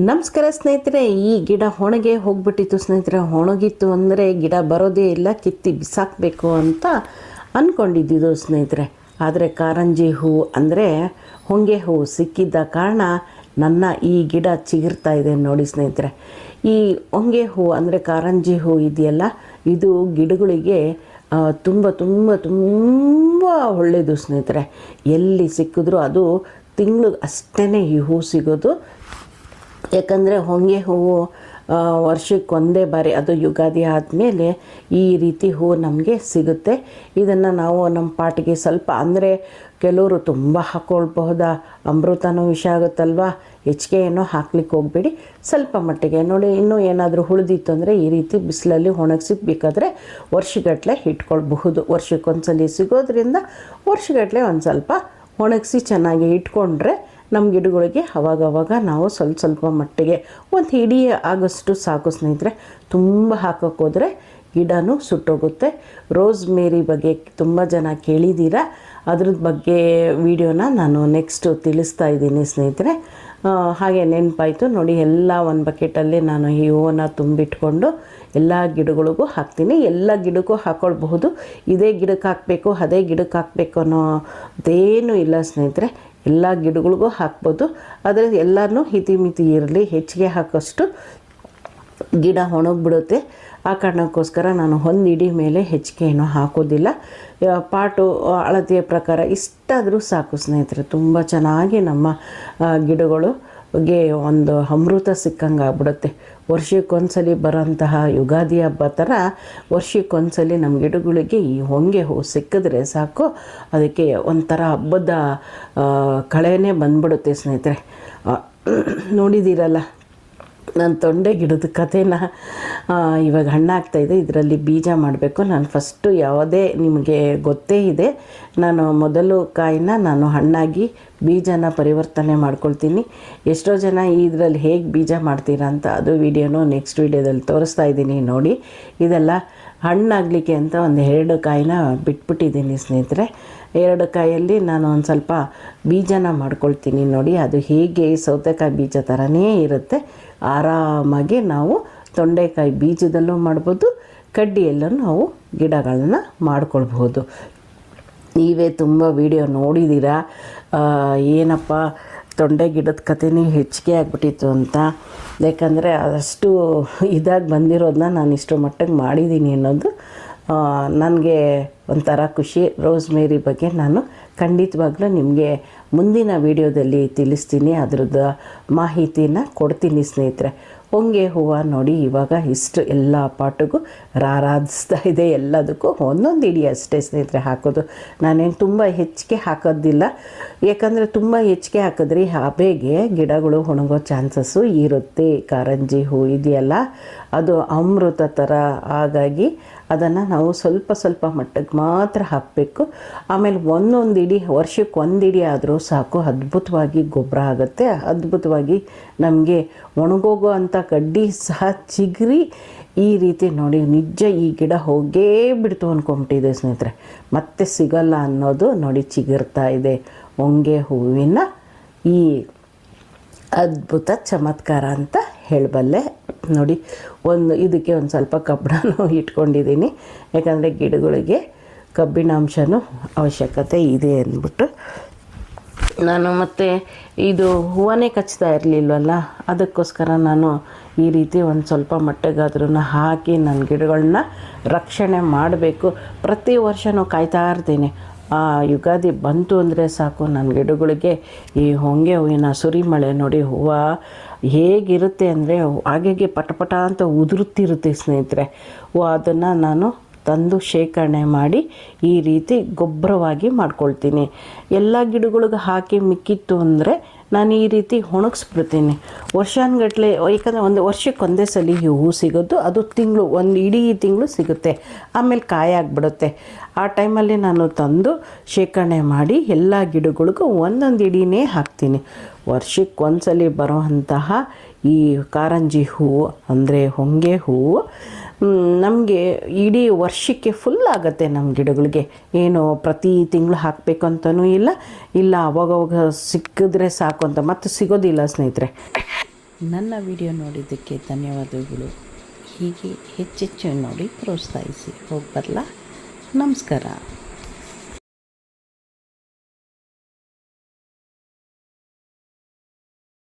ನಮಸ್ಕಾರ ಸ್ನೇಹಿತರೆ. ಈ ಗಿಡ ಒಣಗೆ ಹೋಗ್ಬಿಟ್ಟಿತ್ತು ಸ್ನೇಹಿತರೆ. ಒಣಗಿತ್ತು ಅಂದರೆ ಗಿಡ ಬರೋದೇ ಇಲ್ಲ, ಕಿತ್ತಿ ಬಿಸಾಕಬೇಕು ಅಂತ ಅಂದ್ಕೊಂಡಿದ್ದು ಸ್ನೇಹಿತರೆ. ಆದರೆ ಕಾರಂಜಿ ಹೂವು ಅಂದರೆ ಹೊಂಗೆ ಹೂವು ಸಿಕ್ಕಿದ್ದ ಕಾರಣ ನನ್ನ ಈ ಗಿಡ ಚಿಗುರ್ತಾ ಇದೆ ನೋಡಿ ಸ್ನೇಹಿತರೆ. ಈ ಹೊಂಗೆ ಹೂವು ಅಂದರೆ ಕಾರಂಜಿ ಹೂವು ಇದೆಯಲ್ಲ, ಇದು ಗಿಡಗಳಿಗೆ ತುಂಬ ತುಂಬ ತುಂಬ ಒಳ್ಳೆಯದು ಸ್ನೇಹಿತರೆ. ಎಲ್ಲಿ ಸಿಕ್ಕಿದ್ರೂ ಅದು ತಿಂಗಳು ಅಷ್ಟೇ ಈ ಹೂವು ಸಿಗೋದು. ಯಾಕಂದರೆ ಹೊಂಗೆ ಹೂವು ವರ್ಷಕ್ಕೊಂದೇ ಬಾರಿ, ಅದು ಯುಗಾದಿ ಆದಮೇಲೆ ಈ ರೀತಿ ಹೂವು ನಮಗೆ ಸಿಗುತ್ತೆ. ಇದನ್ನು ನಾವು ನಮ್ಮ ಪಾಟಿಗೆ ಸ್ವಲ್ಪ, ಅಂದರೆ ಕೆಲವರು ತುಂಬ ಹಾಕ್ಕೊಳ್ಬಹುದಾ, ಅಮೃತನೂ ವಿಷ ಆಗುತ್ತಲ್ವ, ಹೆಚ್ಚಿಗೆ ಏನೋ ಹಾಕ್ಲಿಕ್ಕೆ ಹೋಗಬೇಡಿ. ಸ್ವಲ್ಪ ಮಟ್ಟಿಗೆ ನೋಡಿ. ಇನ್ನೂ ಏನಾದರೂ ಉಳಿದಿತ್ತು ಅಂದರೆ ಈ ರೀತಿ ಬಿಸಿಲಲ್ಲಿ ಒಣಗಿಸಿ ಬೇಕಾದರೆ ವರ್ಷಗಟ್ಟಲೆ ಇಟ್ಕೊಳ್ಬಹುದು. ವರ್ಷಕ್ಕೊಂದ್ಸಲಿ ಸಿಗೋದ್ರಿಂದ ವರ್ಷಗಟ್ಟಲೆ ಒಂದು ಸ್ವಲ್ಪ ಒಣಗಿಸಿ ಚೆನ್ನಾಗಿ ಇಟ್ಕೊಂಡ್ರೆ ನಮ್ಮ ಗಿಡಗಳಿಗೆ ಅವಾಗವಾಗ ನಾವು ಸ್ವಲ್ಪ ಸ್ವಲ್ಪ ಮಟ್ಟಿಗೆ ಒಂದು ಹಿಡಿ ಆಗೋಷ್ಟು ಸಾಕು ಸ್ನೇಹಿತರೆ. ತುಂಬ ಹಾಕೋಕ್ಕೋದ್ರೆ ಗಿಡನೂ ಸುಟ್ಟೋಗುತ್ತೆ. ರೋಸ್ ಮೇರಿ ಬಗ್ಗೆ ತುಂಬ ಜನ ಕೇಳಿದ್ದೀರಾ. ಅದ್ರದ್ದು ಬಗ್ಗೆ ವಿಡಿಯೋನ ನಾನು ನೆಕ್ಸ್ಟು ತಿಳಿಸ್ತಾ ಇದ್ದೀನಿ ಸ್ನೇಹಿತರೆ. ಹಾಗೆ ನೆನಪಾಯಿತು ನೋಡಿ, ಎಲ್ಲ ಒಂದು ಬಕೆಟಲ್ಲಿ ನಾನು ಈ ಹೂವನ್ನು ತುಂಬಿಟ್ಕೊಂಡು ಎಲ್ಲ ಗಿಡಗಳಿಗೂ ಹಾಕ್ತೀನಿ. ಎಲ್ಲ ಗಿಡಕ್ಕೂ ಹಾಕ್ಕೊಳ್ಬಹುದು. ಇದೇ ಗಿಡಕ್ಕೆ ಹಾಕಬೇಕು, ಅದೇ ಗಿಡಕ್ಕೆ ಹಾಕಬೇಕು ಅನ್ನೋದೇನೂ ಇಲ್ಲ ಸ್ನೇಹಿತರೆ. ಎಲ್ಲ ಗಿಡಗಳಿಗೂ ಹಾಕ್ಬೋದು. ಆದರೆ ಎಲ್ಲನೂ ಹಿತಿಮಿತಿ ಇರಲಿ. ಹೆಚ್ಚಿಗೆ ಹಾಕೋಷ್ಟು ಗಿಡ ಒಣಗಿಬಿಡುತ್ತೆ. ಆ ಕಾರಣಕ್ಕೋಸ್ಕರ ನಾನು ಒಂದು ಇಡೀ ಮೇಲೆ ಹೆಚ್ಚಿಗೆ ಏನೂ ಹಾಕೋದಿಲ್ಲ. ಪಾಟು ಅಳತೆಯ ಪ್ರಕಾರ ಇಷ್ಟಾದರೂ ಸಾಕು ಸ್ನೇಹಿತರೆ. ತುಂಬ ಚೆನ್ನಾಗಿ ನಮ್ಮ ಗಿಡಗಳಿಗೆ ಒಂದು ಅಮೃತ ಸಿಕ್ಕಂಗೆ ಆಗ್ಬಿಡುತ್ತೆ. ವರ್ಷಕ್ಕೊಂದ್ಸಲಿ ಬರೋಂತಹ ಯುಗಾದಿ ಹಬ್ಬ ಥರ ವರ್ಷಕ್ಕೊಂದ್ಸಲಿ ನಮ್ಮ ಗಿಡಗಳಿಗೆ ಈ ಹೊಂಗೆ ಹೂವು ಸಿಕ್ಕಿದ್ರೆ ಸಾಕು, ಅದಕ್ಕೆ ಒಂಥರ ಹಬ್ಬದ ಕಳೆನೇ ಬಂದ್ಬಿಡುತ್ತೆ ಸ್ನೇಹಿತರೆ. ನೋಡಿದ್ದೀರಲ್ಲ ನಾನು ತೊಂಡೆ ಗಿಡದ ಕಥೆನ. ಇವಾಗ ಹಣ್ಣಾಗ್ತಾಯಿದೆ, ಇದರಲ್ಲಿ ಬೀಜ ಮಾಡಬೇಕು. ನಾನು ಫಸ್ಟು ಯಾವುದೇ ನಿಮಗೆ ಗೊತ್ತೇ ಇದೆ, ನಾನು ಮೊದಲು ಕಾಯಿನ ನಾನು ಹಣ್ಣಾಗಿ ಬೀಜನ ಪರಿವರ್ತನೆ ಮಾಡ್ಕೊಳ್ತೀನಿ. ಎಷ್ಟೋ ಜನ ಇದರಲ್ಲಿ ಹೇಗೆ ಬೀಜ ಮಾಡ್ತೀರಾ ಅಂತ ಅದು ವಿಡಿಯೋನು ನೆಕ್ಸ್ಟ್ ವಿಡಿಯೋದಲ್ಲಿ ತೋರಿಸ್ತಾ ಇದ್ದೀನಿ ನೋಡಿ. ಇದೆಲ್ಲ ಹಣ್ಣಾಗಲಿಕ್ಕೆ ಅಂತ ಒಂದು 2 ಕಾಯಿನ ಬಿಟ್ಬಿಟ್ಟಿದ್ದೀನಿ ಸ್ನೇಹಿತರೆ. 2 ಕಾಯಲ್ಲಿ ನಾನು ಒಂದು ಸ್ವಲ್ಪ ಬೀಜನ ಮಾಡ್ಕೊಳ್ತೀನಿ ನೋಡಿ. ಅದು ಹೇಗೆ ಸೌತೆಕಾಯಿ ಬೀಜ ಥರನೇ ಇರುತ್ತೆ. ಆರಾಮಾಗಿ ನಾವು ತೊಂಡೆಕಾಯಿ ಬೀಜದಲ್ಲೂ ಮಾಡ್ಬೋದು, ಕಡ್ಡಿಯಲ್ಲೂ ನಾವು ಗಿಡಗಳನ್ನ ಮಾಡ್ಕೊಳ್ಬಹುದು. ನೀವೇ ತುಂಬ ವಿಡಿಯೋ ನೋಡಿದ್ದೀರಾ, ಏನಪ್ಪ ತೊಂಡೆ ಗಿಡದ ಕಥೆನೇ ಹೆಚ್ಚಿಗೆ ಆಗಿಬಿಟ್ಟಿತ್ತು ಅಂತ. ಯಾಕಂದರೆ ಅಷ್ಟು ಇದಾಗಿ ಬಂದಿರೋದನ್ನ ನಾನು ಇಷ್ಟು ಮಟ್ಟಿಗೆ ಮಾಡಿದ್ದೀನಿ ಅನ್ನೋದು ನನಗೆ ಒಂಥರ ಖುಷಿ. ರೋಸ್ ಮೇರಿ ಬಗ್ಗೆ ನಾನು ಖಂಡಿತವಾಗ್ಲೂ ನಿಮಗೆ ಮುಂದಿನ ವಿಡಿಯೋದಲ್ಲಿ ತಿಳಿಸ್ತೀನಿ, ಅದರದ್ದು ಮಾಹಿತಿನ ಕೊಡ್ತೀನಿ ಸ್ನೇಹಿತರೆ. ಹೊಂಗೆ ಹೂವು ನೋಡಿ ಇವಾಗ ಇಷ್ಟು ಎಲ್ಲ ಪಾಟಿಗೂ ರಾರಾಧಿಸ್ತಾ ಇದೆ. ಎಲ್ಲದಕ್ಕೂ ಒಂದೊಂದು ಇಡಿ ಅಷ್ಟೇ ಸ್ನೇಹಿತರೆ ಹಾಕೋದು. ನಾನೇನು ತುಂಬ ಹೆಚ್ಚಿಗೆ ಹಾಕೋದಿಲ್ಲ, ಯಾಕಂದರೆ ತುಂಬ ಹೆಚ್ಚಿಗೆ ಹಾಕಿದ್ರೆ ಹಬೆಗೆ ಗಿಡಗಳು ಒಣಗೋ ಚಾನ್ಸಸ್ಸು ಇರುತ್ತೆ. ಕಾರಂಜಿ ಹೂ ಇದೆಯಲ್ಲ, ಅದು ಅಮೃತ ಥರ. ಹಾಗಾಗಿ ಅದನ್ನು ನಾವು ಸ್ವಲ್ಪ ಸ್ವಲ್ಪ ಮಟ್ಟಿಗೆ ಮಾತ್ರ ಹಾಕಬೇಕು. ಆಮೇಲೆ ಒಂದೊಂದು ಇಡಿ, ವರ್ಷಕ್ಕೆ ಒಂದು ಇಡಿ ಆದರೂ ಸಾಕು, ಅದ್ಭುತವಾಗಿ ಗೊಬ್ಬರ ಆಗುತ್ತೆ. ಅದ್ಭುತವಾಗಿ ನಮಗೆ ಒಣಗೋಗೋ ಅಂಥ ಕಡ್ಡಿ ಸಹ ಚಿಗುರಿ ಈ ರೀತಿ ನೋಡಿ. ನಿಜ ಈ ಗಿಡ ಹೋಗೇ ಬಿಡ್ತು ಅಂದ್ಕೊಂಬಿಟ್ಟಿದೆ ಸ್ನೇಹಿತರೆ, ಮತ್ತೆ ಸಿಗಲ್ಲ ಅನ್ನೋದು ನೋಡಿ ಚಿಗುರ್ತಾ ಇದೆ. ಹೊಂಗೆ ಹೂವಿನ ಈ ಅದ್ಭುತ ಚಮತ್ಕಾರ ಅಂತ ಹೇಳಬಲ್ಲೆ ನೋಡಿ. ಇದಕ್ಕೆ ಒಂದು ಸ್ವಲ್ಪ ಕಬ್ಬಿಣನೂ ಇಟ್ಕೊಂಡಿದ್ದೀನಿ, ಯಾಕಂದರೆ ಗಿಡಗಳಿಗೆ ಕಬ್ಬಿಣಾಂಶನೂ ಅವಶ್ಯಕತೆ ಇದೆ ಅಂದ್ಬಿಟ್ಟು. ನಾನು ಮತ್ತು ಇದು ಹೂವನ್ನೇ ಕಚ್ತಾ ಇರಲಿಲ್ವಲ್ಲ, ಅದಕ್ಕೋಸ್ಕರ ನಾನು ಈ ರೀತಿ ಒಂದು ಸ್ವಲ್ಪ ಮಟ್ಟಿಗಾದ್ರೂ ಹಾಕಿ ನನ್ನ ಗಿಡಗಳನ್ನ ರಕ್ಷಣೆ ಮಾಡಬೇಕು. ಪ್ರತಿ ವರ್ಷವೂ ಕಾಯ್ತಾ ಇರ್ತೀನಿ. ಯುಗಾದಿ ಬಂತು ಅಂದರೆ ಸಾಕು, ನನ್ನ ಗಿಡಗಳಿಗೆ ಈ ಹೊಂಗೆ ಹೂವಿನ ಸುರಿಮಳೆ ನೋಡಿ. ಹೂವು ಹೇಗಿರುತ್ತೆ ಅಂದರೆ ಹಾಗೆ ಪಟಪಟ ಅಂತ ಉದುರುತ್ತಿರುತ್ತೆ ಸ್ನೇಹಿತರೆ. ಅದನ್ನು ನಾನು ತಂದು ಶೇಖರಣೆ ಮಾಡಿ ಈ ರೀತಿ ಗೊಬ್ಬರವಾಗಿ ಮಾಡ್ಕೊಳ್ತೀನಿ. ಎಲ್ಲ ಗಿಡಗಳಿಗೆ ಹಾಕಿ ಮಿಕ್ಕಿತ್ತು ಅಂದರೆ ನಾನು ಈ ರೀತಿ ಒಣಗಿಸ್ಬಿಡ್ತೀನಿ ವರ್ಷಾನುಗಟ್ಲೆ. ಯಾಕಂದರೆ ಒಂದು ವರ್ಷಕ್ಕೆ ಒಂದೇ ಸಲ ಹೂವು ಸಿಗೋದು, ಅದು ತಿಂಗಳು, ಒಂದು ಇಡೀ ತಿಂಗಳು ಸಿಗುತ್ತೆ. ಆಮೇಲೆ ಕಾಯಾಗಿಬಿಡುತ್ತೆ. ಆ ಟೈಮಲ್ಲಿ ನಾನು ತಂದು ಶೇಖರಣೆ ಮಾಡಿ ಎಲ್ಲ ಗಿಡಗಳಿಗೂ ಒಂದೊಂದು ಇಡಿನೇ ಹಾಕ್ತೀನಿ. ವರ್ಷಕ್ಕೊಂದ್ಸಲಿ ಬರೋವಂತಹ ಈ ಕಾರಂಜಿ ಹೂವು ಅಂದರೆ ಹೊಂಗೆ ಹೂವು ನಮಗೆ ಇಡೀ ವರ್ಷಕ್ಕೆ ಫುಲ್ ಆಗುತ್ತೆ. ನಮ್ಮ ಗಿಡಗಳಿಗೆ ಏನು ಪ್ರತಿ ತಿಂಗಳು ಹಾಕಬೇಕು ಅಂತಲೂ ಇಲ್ಲ, ಅವಾಗವಾಗ ಸಿಕ್ಕಿದ್ರೆ ಸಾಕು ಅಂತ ಮತ್ತೆ ಸಿಗೋದಿಲ್ಲ ಸ್ನೇಹಿತರೆ. ನನ್ನ ವಿಡಿಯೋ ನೋಡಿದ್ದಕ್ಕೆ ಧನ್ಯವಾದಗಳು. ಹೀಗೆ ಹೆಚ್ಚೆಚ್ಚು ನೋಡಿ ಪ್ರೋತ್ಸಾಹಿಸಿ. ಹೋಗಿ ಬರಲಾ? ನಮಸ್ಕಾರ.